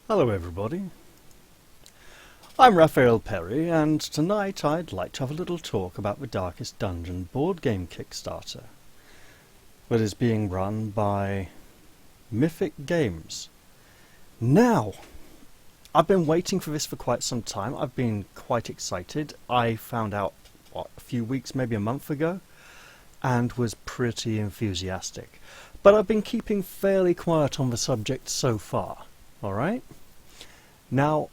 Hello everybody, I'm Raphael Perry, and tonight I'd like to have a little talk about the Darkest Dungeon board game Kickstarter that is being run by Mythic Games. Now, I've been waiting for this for quite some time. I've been quite excited. I found out, a few weeks, maybe a month ago, and was pretty enthusiastic. But I've been keeping fairly quiet on the subject so far, alright? Now,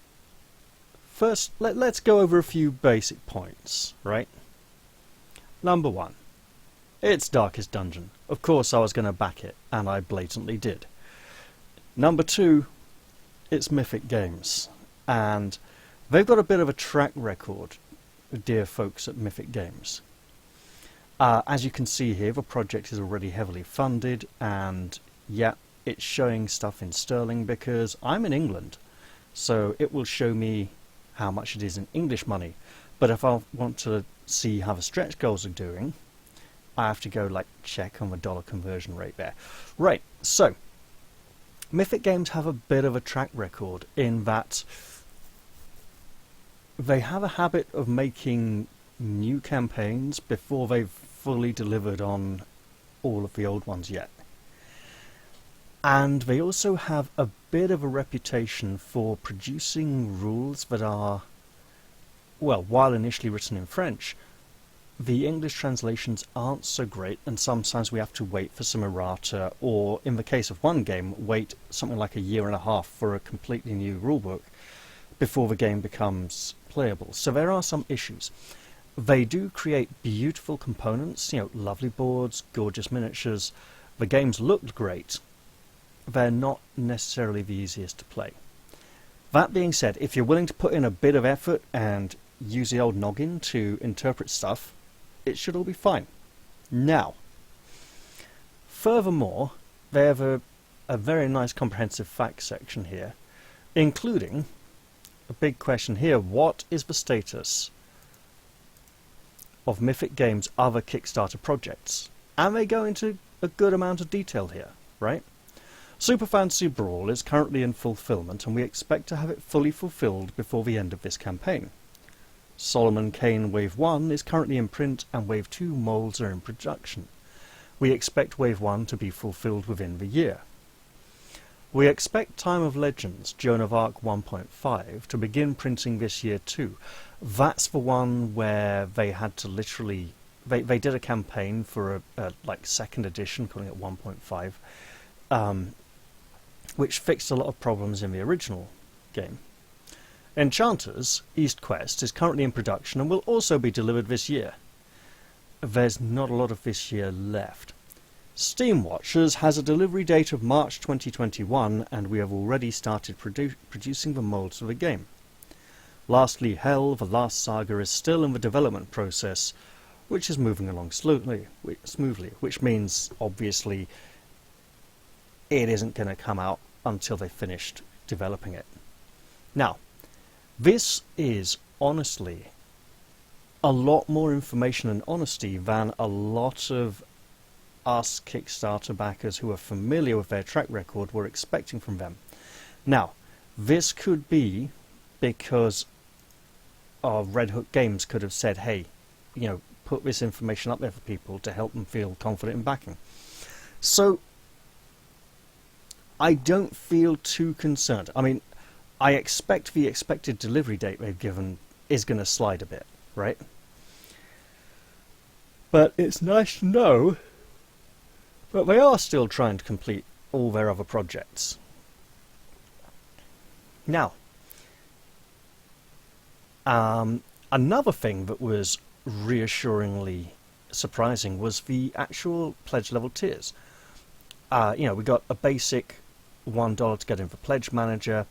first, let's go over a few basic points, right? Number one, it's Darkest Dungeon. Of course I was going to back it, and I blatantly did. Number two, it's Mythic Games, and they've got a bit of a track record, dear folks at Mythic Games. As you can see here, the project is already heavily funded, and yeah, it's showing stuff in sterling because I'm in England, so it will show me how much it is in English money. But if I want to see how the stretch goals are doing, I have to go check on the dollar conversion rate there. Right, so Mythic Games have a bit of a track record in that they have a habit of making new campaigns before they've fully delivered on all of the old ones yet. And they also have a bit of a reputation for producing rules that are, well, while initially written in French, the English translations aren't so great, and sometimes we have to wait for some errata, or in the case of one game, wait something like a year and a half for a completely new rulebook before the game becomes playable. So there are some issues. They do create beautiful components, lovely boards, gorgeous miniatures. The games looked great. They're not necessarily the easiest to play. That being said, if you're willing to put in a bit of effort and use the old noggin to interpret stuff, it should all be fine. Now, furthermore, they have a very nice comprehensive facts section here, including a big question here: what is the status of Mythic Games' other Kickstarter projects? And they go into a good amount of detail here, right? Super Fantasy Brawl is currently in fulfillment, and we expect to have it fully fulfilled before the end of this campaign. Solomon Kane Wave 1 is currently in print, and Wave 2 molds are in production. We expect Wave 1 to be fulfilled within the year. We expect Time of Legends, Joan of Arc 1.5 to begin printing this year too. That's the one where they had to literally... They did a campaign for a second edition, calling it 1.5, which fixed a lot of problems in the original game. Enchanters, East Quest, is currently in production and will also be delivered this year. There's not a lot of this year left. Steam Watchers has a delivery date of March 2021, and we have already started producing the molds for the game. Lastly, Hell, the Last Saga, is still in the development process, which is moving along smoothly, which means, obviously, it isn't going to come out until they've finished developing it. Now, this is honestly a lot more information and honesty than a lot of us Kickstarter backers who are familiar with their track record were expecting from them. Now, this could be because Red Hook Games could have said, hey, put this information up there for people to help them feel confident in backing. So, I don't feel too concerned. I mean, I expect the expected delivery date they've given is going to slide a bit, right? But it's nice to know that they are still trying to complete all their other projects. Now, another thing that was reassuringly surprising was the actual pledge level tiers. We got a basic $1 to get in for Pledge Manager,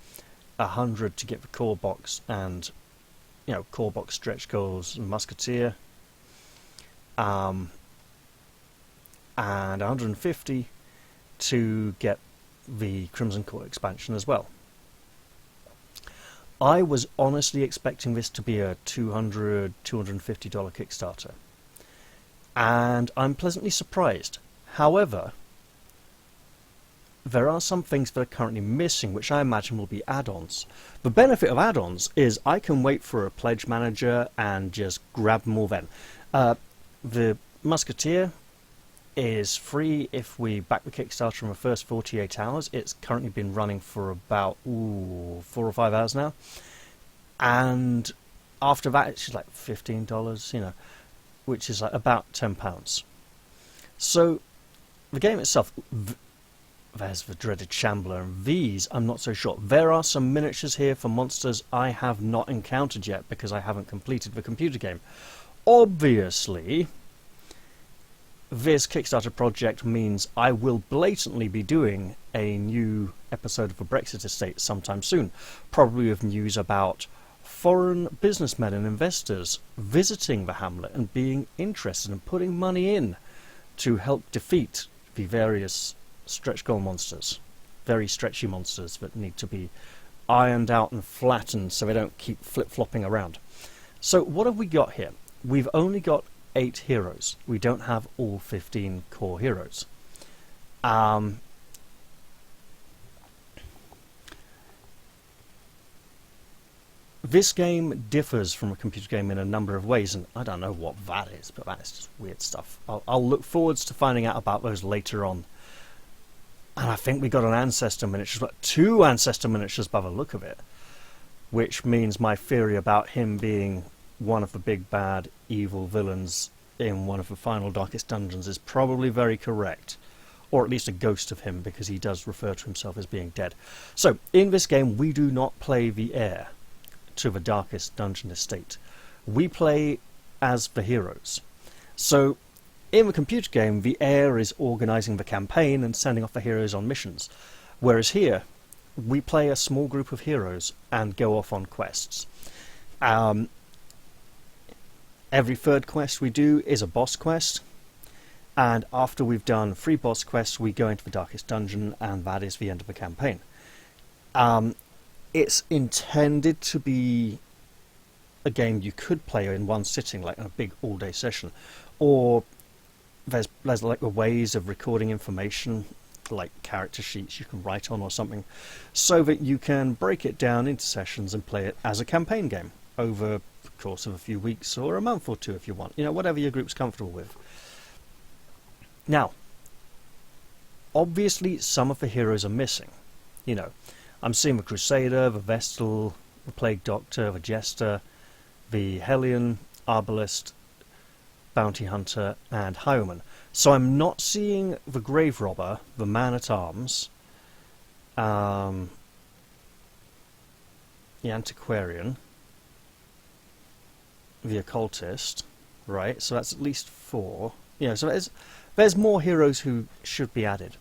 $100 to get the core box and core box stretch goals and Musketeer, and $150 to get the Crimson Court expansion as well. I was honestly expecting this to be a $200, $250 Kickstarter, and I'm pleasantly surprised. However, there are some things that are currently missing, which I imagine will be add-ons. The benefit of add-ons is I can wait for a pledge manager and just grab them all then. The Musketeer is free if we back the Kickstarter in the first 48 hours. It's currently been running for about 4 or 5 hours now. And after that, it's just like $15, you know, which is like about £10. So the game itself, there's the dreaded Shambler, and these I'm not so sure. There are some miniatures here for monsters I have not encountered yet because I haven't completed the computer game. Obviously, this Kickstarter project means I will blatantly be doing a new episode of the Brexit Estate sometime soon, probably with news about foreign businessmen and investors visiting the Hamlet and being interested in putting money in to help defeat the various stretch goal monsters, very stretchy monsters that need to be ironed out and flattened so they don't keep flip-flopping around. So what have we got here? We've only got 8 heroes. We don't have all 15 core heroes. This game differs from a computer game in a number of ways, and I don't know what that is, but that is just weird stuff. I'll look forwards to finding out about those later on. And I think we got an ancestor miniatures, but 2 ancestor miniatures by the look of it, which means my theory about him being one of the big bad evil villains in one of the final Darkest Dungeons is probably very correct, or at least a ghost of him, because he does refer to himself as being dead. So in this game we do not play the heir to the Darkest Dungeon estate. We play as the heroes. So in the computer game, the heir is organising the campaign and sending off the heroes on missions, whereas here we play a small group of heroes and go off on quests. Every third quest we do is a boss quest, and after we've done 3 boss quests we go into the Darkest Dungeon, and that is the end of the campaign. It's intended to be a game you could play in one sitting, like in a big all-day session, or there's like ways of recording information, like character sheets you can write on or something, so that you can break it down into sessions and play it as a campaign game over the course of a few weeks or a month or 2 if you want, you know, whatever your group's comfortable with. Now, obviously some of the heroes are missing. You know, I'm seeing the Crusader, the Vestal, the Plague Doctor, the Jester, the Hellion, Arbalist, Bounty Hunter, and Highwayman. So I'm not seeing the Grave Robber, the Man-at-Arms, the Antiquarian, the Occultist, right? So that's at least 4. Yeah, so there's more heroes who should be added.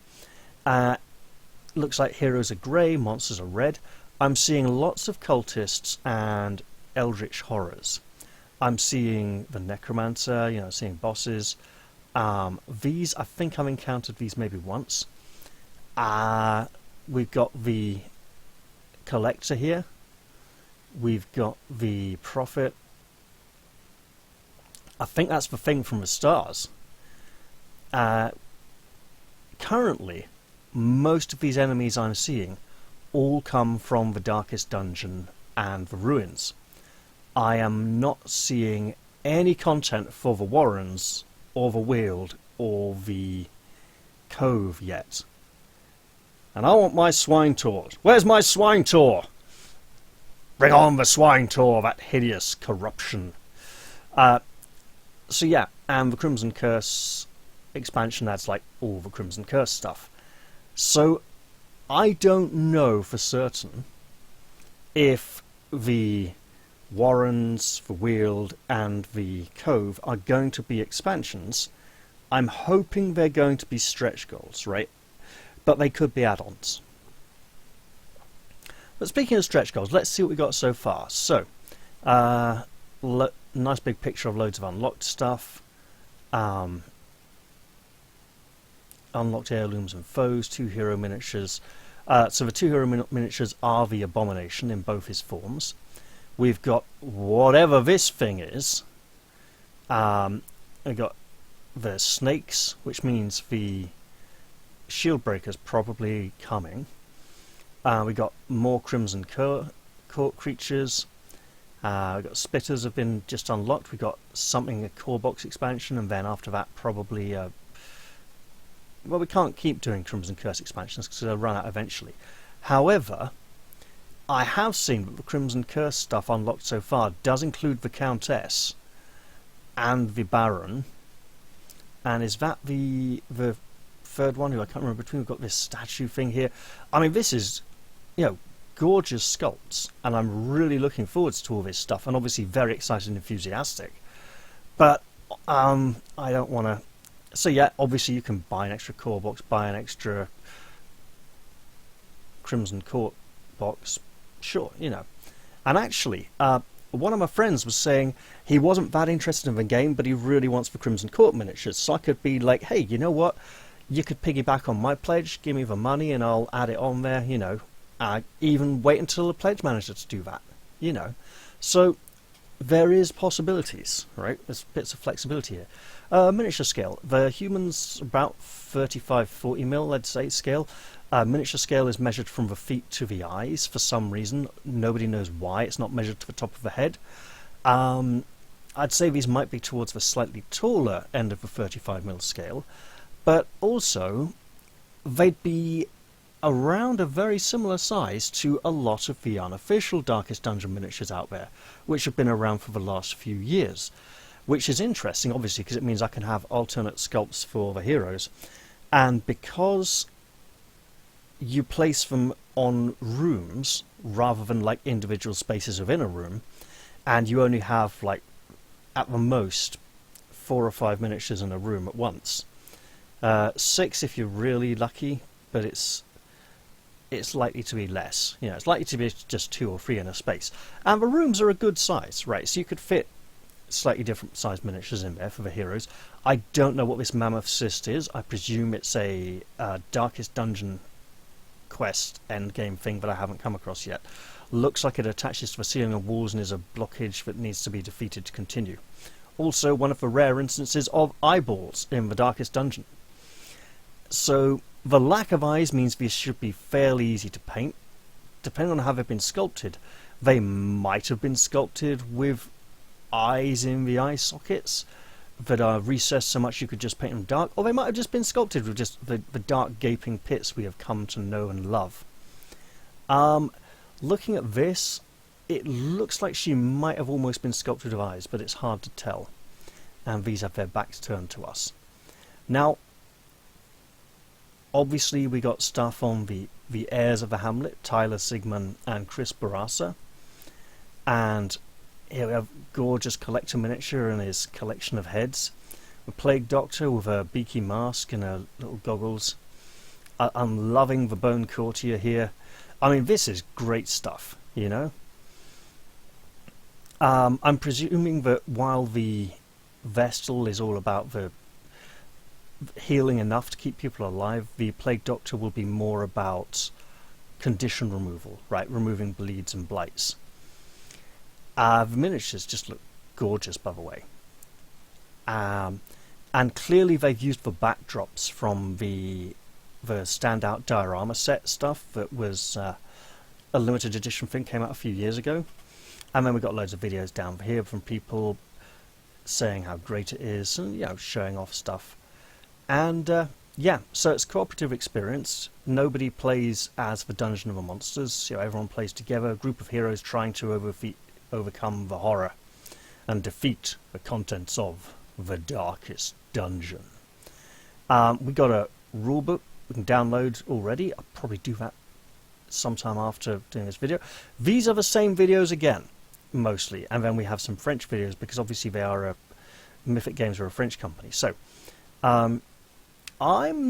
Looks like heroes are grey, monsters are red. I'm seeing lots of cultists and eldritch horrors. I'm seeing the Necromancer, you know, seeing bosses. These, I think I've encountered these maybe once. We've got the Collector here. We've got the Prophet. I think that's the thing from the stars. Currently, most of these enemies I'm seeing all come from the Darkest Dungeon and the Ruins. I am not seeing any content for the Warrens, or the Weald, or the Cove yet. And I want my Swine Taur. Where's my Swine Taur? Bring on the Swine Taur, that hideous corruption. So yeah, and the Crimson Curse expansion, that's like all the Crimson Curse stuff. So I don't know for certain if the Warrens, the Weald, and the Cove are going to be expansions. I'm hoping they're going to be stretch goals, right? But they could be add-ons. But speaking of stretch goals, let's see what we got so far. So, nice big picture of loads of unlocked stuff. Unlocked heirlooms and foes, 2 hero miniatures. So the 2 hero miniatures are the Abomination in both his forms. We've got whatever this thing is. We've got the snakes, which means the shield breakers probably coming. We got more Crimson Court creatures. We got Spitters have been just unlocked. We got something, a core box expansion, and then after that probably well, we can't keep doing Crimson Curse expansions because they'll run out eventually. However, I have seen that the Crimson Curse stuff unlocked so far does include the Countess and the Baron. And is that the third one who I can't remember between? We've got this statue thing here. I mean, this is, you know, gorgeous sculpts, and I'm really looking forward to all this stuff, and obviously very excited and enthusiastic. But I don't want to. So yeah, obviously you can buy an extra core box, buy an extra Crimson Court box, sure, you know. And actually, one of my friends was saying he wasn't that interested in the game, but he really wants the Crimson Court miniatures. So I could be like, hey, you know what? You could piggyback on my pledge, give me the money, and I'll add it on there, you know. Even wait until the pledge manager to do that, you know. So there is possibilities, right? There's bits of flexibility here. Miniature scale. The human's about 35-40mm, let's say, scale. Miniature scale is measured from the feet to the eyes for some reason. Nobody knows why. It's not measured to the top of the head. I'd say these might be towards the slightly taller end of the 35mm scale, but also they'd be around a very similar size to a lot of the unofficial Darkest Dungeon miniatures out there, which have been around for the last few years. Which is interesting, obviously, because it means I can have alternate sculpts for the heroes. And because you place them on rooms rather than like individual spaces within a room, and you only have like at the most 4 or 5 miniatures in a room at once. 6 if you're really lucky, but it's likely to be less. You know, it's likely to be just 2 or 3 in a space. And the rooms are a good size, right? So you could fit slightly different sized miniatures in there for the heroes. I don't know what this Mammoth Cyst is. I presume it's a Darkest Dungeon quest endgame thing that I haven't come across yet. Looks like it attaches to the ceiling and walls and is a blockage that needs to be defeated to continue. Also one of the rare instances of eyeballs in the Darkest Dungeon. So the lack of eyes means these should be fairly easy to paint. Depending on how they've been sculpted, they might have been sculpted with eyes in the eye sockets that are recessed so much you could just paint them dark, or they might have just been sculpted with just the dark gaping pits we have come to know and love. Looking at this, it looks like she might have almost been sculpted with eyes, but it's hard to tell, and these have their backs turned to us. Now obviously we got stuff on the heirs of the Hamlet, Tyler Sigmund and Chris Barassa, and here we have gorgeous collector miniature and his collection of heads. The Plague Doctor with a beaky mask and her little goggles. I'm loving the Bone Courtier here. I mean, this is great stuff, you know. I'm presuming that while the Vestal is all about the healing enough to keep people alive, the Plague Doctor will be more about condition removal, right? Removing bleeds and blights. The miniatures just look gorgeous, by the way. And clearly they've used the backdrops from the standout diorama set stuff that was a limited edition thing, came out a few years ago. And then we got loads of videos down here from people saying how great it is and, you know, showing off stuff. And yeah, so it's a cooperative experience. Nobody plays as the Dungeon of the Monsters. You know, everyone plays together, a group of heroes trying to overcome the horror and defeat the contents of the Darkest Dungeon. We got a rulebook we can download already. I'll probably do that sometime after doing this video. These are the same videos again, mostly, and then we have some French videos because obviously they are Mythic Games are a French company. So I'm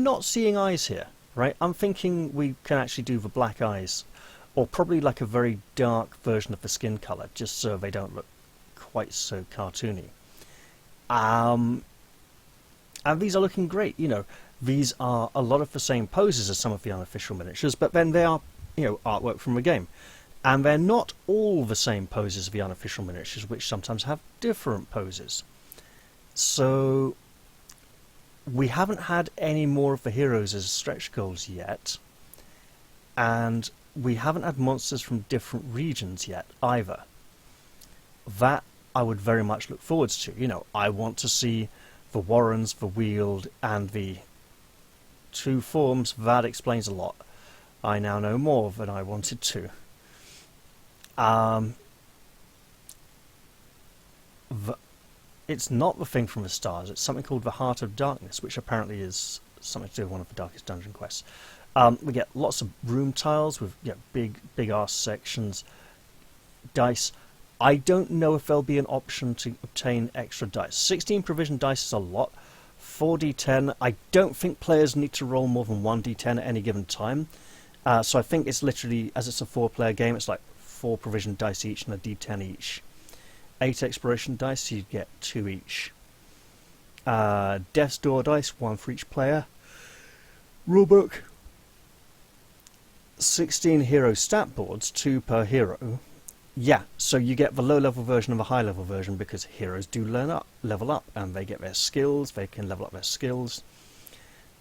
not seeing eyes here, right? I'm thinking we can actually do the black eyes, or probably like a very dark version of the skin colour, just so they don't look quite so cartoony. And these are looking great, you know. These are a lot of the same poses as some of the unofficial miniatures, but then they are, you know, artwork from the game. And they're not all the same poses as the unofficial miniatures, which sometimes have different poses. So we haven't had any more of the heroes as stretch goals yet, and we haven't had monsters from different regions yet either. That I would very much look forward to. You know, I want to see the Warrens, the Weald, and the two forms. That explains a lot. I now know more than I wanted to. It's not the thing from the stars. It's something called the Heart of Darkness, which apparently is something to do with one of the Darkest Dungeon quests. We get lots of room tiles with big ass sections. Dice. I don't know if there'll be an option to obtain extra dice. 16 provision dice is a lot. 4d10. I don't think players need to roll more than 1d10 at any given time. So I think it's literally, as it's a 4-player game, it's like 4 provision dice each and a d10 each. 8 exploration dice, you get 2 each. Death's Door dice, 1 for each player. Rulebook. 16 hero stat boards, 2 per hero. Yeah, so you get the low-level version of a high-level version because heroes do level up, and they get their skills, they can level up their skills.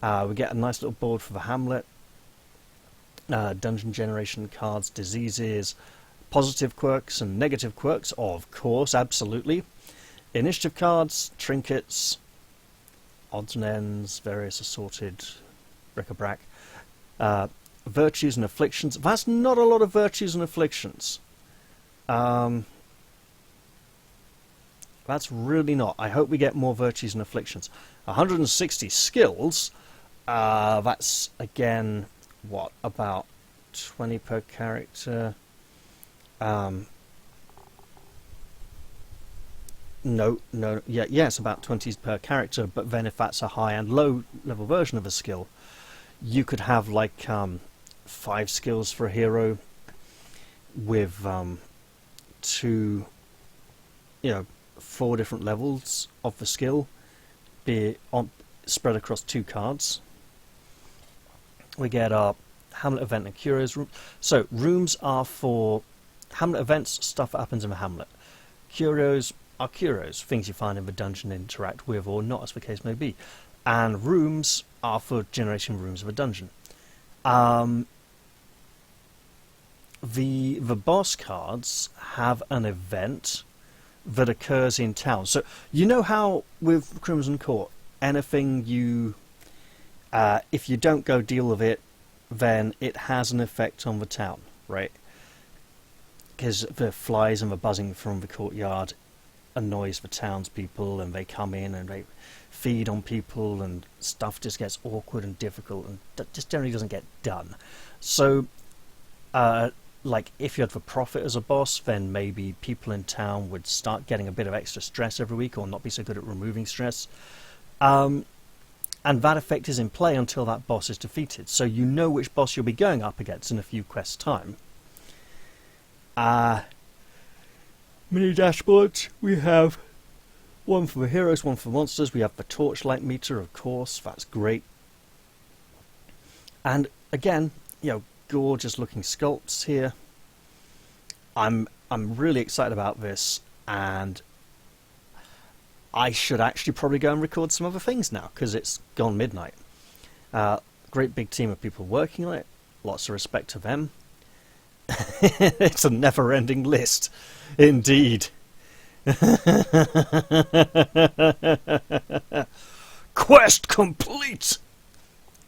We get a nice little board for the Hamlet. Dungeon generation cards, diseases, positive quirks and negative quirks, of course, absolutely. Initiative cards, trinkets, odds and ends, various assorted bric-a-brac. Virtues and afflictions. That's not a lot of virtues and afflictions. That's really not. I hope we get more virtues and afflictions. 160 skills. That's, again, what, about 20 per character? No, it's about 20 per character, but then if that's a high and low level version of a skill, you could have like 5 skills for a hero with 4 different levels of the skill, spread across 2 cards. We get our Hamlet event and Curios room. So rooms are for Hamlet events, stuff that happens in the Hamlet. Curios are curios, things you find in the dungeon, interact with or not, as the case may be. And rooms are for generating rooms of a dungeon. The boss cards have an event that occurs in town. So you know how with Crimson Court, anything you if you don't go deal with it, then it has an effect on the town, right? Because the flies and the buzzing from the courtyard annoys the townspeople, and they come in and they feed on people, and stuff just gets awkward and difficult, and that just generally doesn't get done. So, like, if you had the Prophet as a boss, then maybe people in town would start getting a bit of extra stress every week, or not be so good at removing stress. And that effect is in play until that boss is defeated. So you know which boss you'll be going up against in a few quests' time. Mini dashboards. We have one for the heroes, one for monsters. We have the torchlight meter, of course. That's great. And again, gorgeous looking sculpts here. I'm really excited about this, and I should actually probably go and record some other things now, because it's gone midnight. Great big team of people working on it. Lots of respect to them. It's a never-ending list, indeed. Quest complete!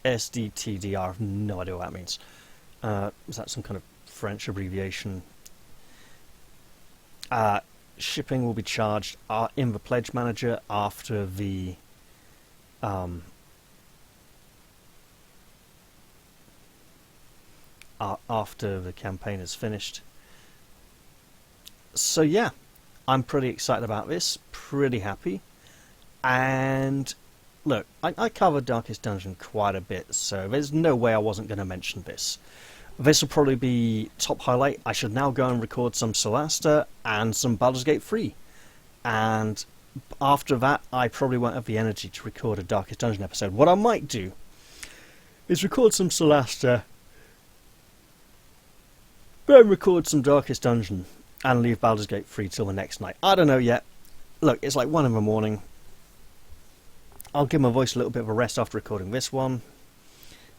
SDTDR, I have no idea what that means. Is that some kind of French abbreviation? Shipping will be charged in the Pledge Manager after the campaign is finished. So yeah, I'm pretty excited about this, pretty happy. And look, I covered Darkest Dungeon quite a bit, so there's no way I wasn't going to mention this. This will probably be top highlight. I should now go and record some Solasta and some Baldur's Gate 3. And after that, I probably won't have the energy to record a Darkest Dungeon episode. What I might do is record some Solasta, then record some Darkest Dungeon, and leave Baldur's Gate 3 till the next night. I don't know yet. Look, it's like 1 in the morning. I'll give my voice a little bit of a rest after recording this one.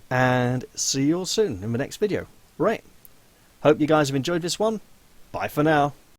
And see you all soon in the next video. Right. Hope you guys have enjoyed this one. Bye for now.